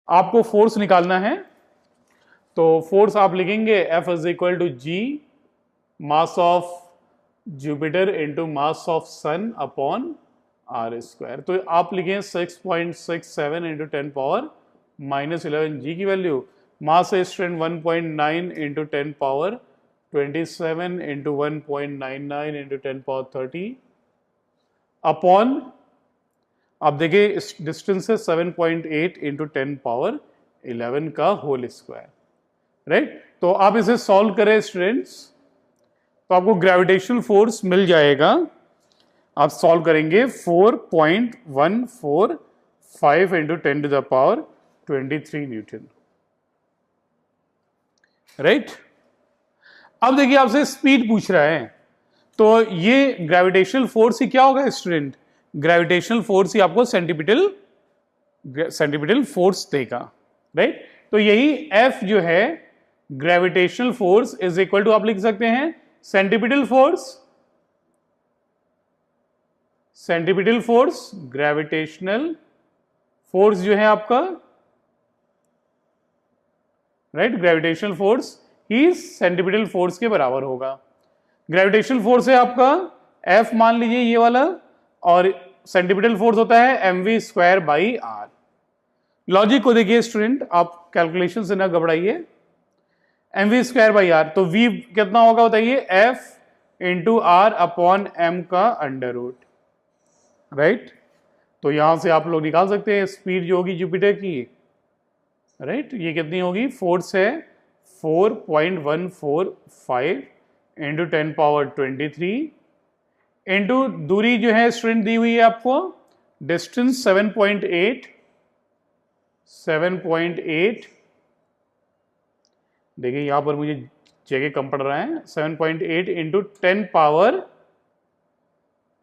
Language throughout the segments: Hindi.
आपको फोर्स निकालना है, तो फोर्स आप लिखेंगे F is equal to G mass of Jupiter into mass of sun upon R square. तो आप लिखें 6.67 इंटू 10 पावर -11 G की वैल्यू, मास है strength 1.9 into 10 power 27 into 1.99 into 10 power 30 upon, आप देखिए इस डिस्टेंस है 7.8 इंटू 10 पावर 11 का होल स्क्वायर, राइट। तो आप इसे सॉल्व करें स्टूडेंट्स, तो आपको ग्रेविटेशनल फोर्स मिल जाएगा। आप सॉल्व करेंगे 4.145 into 10 to the power 23 newton, right. अब देखिए आपसे स्पीड पूछ रहा है, तो ये ग्रेविटेशनल फोर्स ही क्या होगा स्टूडेंट, ग्रेविटेशनल फोर्स ही आपको सेंटीपिटल फोर्स देगा, राइट। तो यही F जो है gravitational force is equal to, आप लिख सकते हैं सेंटीपिटल फोर्स, ग्रेविटेशनल फोर्स जो है आपका, राइट, ग्रेविटेशनल फोर्स ही सेंटीपिटल फोर्स के बराबर होगा। ग्रेविटेशनल फोर्स है आपका F मान लीजिए ये वाला, और सेंटीपिटल फोर्स होता है mv square by R. Logic को देखिए स्टूडेंट, आप कैलकुलेशन से ना घबराइए, mv स्क्वायर बाई आर, तो v कितना होगा बताइए, F into R upon m का अंडर रूट, राइट। तो यहां से आप लोग निकाल सकते हैं स्पीड जो होगी जुपिटर की, राइट। ये कितनी होगी, फोर्स है 4.145 इंटू 10 पावर 23 इंटू दूरी जो है स्टूडेंट दी हुई है आपको, डिस्टेंस 7.8, देखिए यहां पर मुझे जगह कम पड़ रहा है, 7.8 इंटू 10 पावर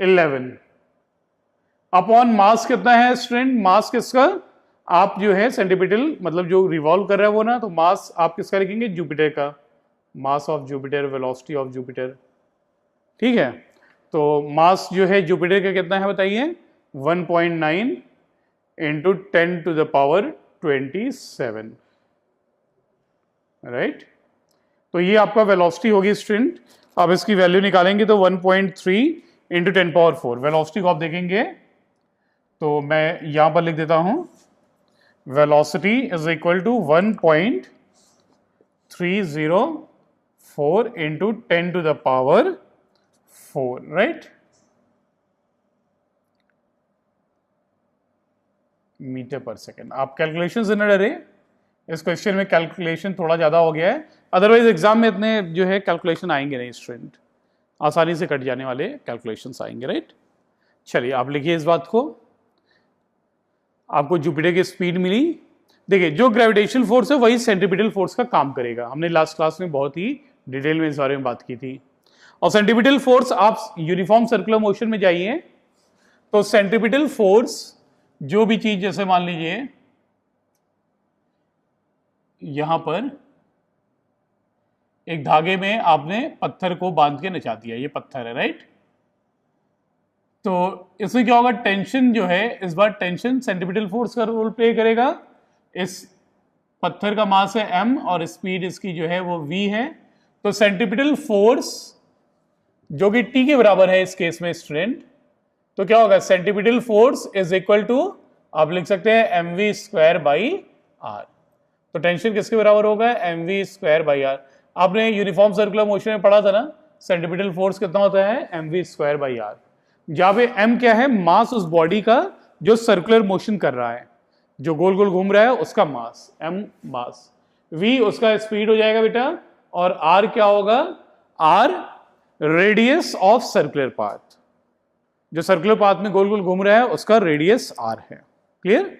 11 अपॉन मास कितना है स्टूडेंट, मास किसका, आप जो है सेंटीपिटल मतलब जो रिवॉल्व कर रहा है वो ना, तो मास आप किसका लिखेंगे, जुपिटर का, मास of Jupiter, velocity of Jupiter, ठीक है। तो मास जो है जुपिटर का कितना है बताइए, 1.9 into 10 to the power 27, right. तो ये आपका वेलोसिटी होगी स्टूडेंट। आप इसकी वैल्यू निकालेंगे तो 1.3 इंटू 10 पावर 4, वेलोसिटी को आप देखेंगे तो मैं यहां पर लिख देता हूं, velocity is equal to 1.304 into 10 to the power 4, right, metre पर सेकेंड। आप कैलकुलेशन से न डरे, इस क्वेश्चन में कैलकुलेशन थोड़ा ज्यादा हो गया है, अदरवाइज एग्जाम में इतने जो है कैलकुलेशन आएंगे नहीं स्टूडेंट, आसानी से कट जाने वाले कैलकुलेशंस आएंगे, राइट। चलिए आप लिखिए इस बात को, आपको जुपिटर की स्पीड मिली। देखिए जो ग्रेविटेशनल फोर्स है वही सेंट्रीपिटल फोर्स का काम करेगा, हमने लास्ट क्लास में बहुत ही डिटेल में इस बारे में बात की थी। और सेंट्रीपिटल फोर्स, आप यूनिफॉर्म सर्कुलर मोशन में जाइए, तो सेंट्रीपिटल फोर्स जो भी चीज, जैसे मान लीजिए यहां पर एक धागे में आपने पत्थर को बांध के नचा दिया, ये पत्थर है, राइट। तो इसमें क्या होगा, टेंशन जो है, इस बार टेंशन सेंट्रीपिटल फोर्स का रोल प्ले करेगा। इस पत्थर का मास है m और स्पीड इसकी जो है वो v है, तो सेंट्रीपिटल फोर्स जो कि t के बराबर है इस केस में स्टूडेंट, तो क्या होगा, centripetal force is equal to, आप लिख सकते हैं mv स्क्वायर बाई आर। तो टेंशन किसके बराबर होगा, mv स्क्वायर बाई आर। आपने यूनिफॉर्म सर्कुलर मोशन में पढ़ा था ना, सेंट्रीपिटल फोर्स कितना होता है, mv स्क्वायर बाई आर, जहां पे m क्या है, मास उस बॉडी का जो सर्कुलर मोशन कर रहा है, जो गोल गोल घूम रहा है उसका मास, m मास, v उसका स्पीड हो जाएगा बेटा, और r क्या होगा, r radius of circular path, जो सर्कुलर पाथ में गोल गोल घूम रहा है उसका रेडियस r है। क्लियर।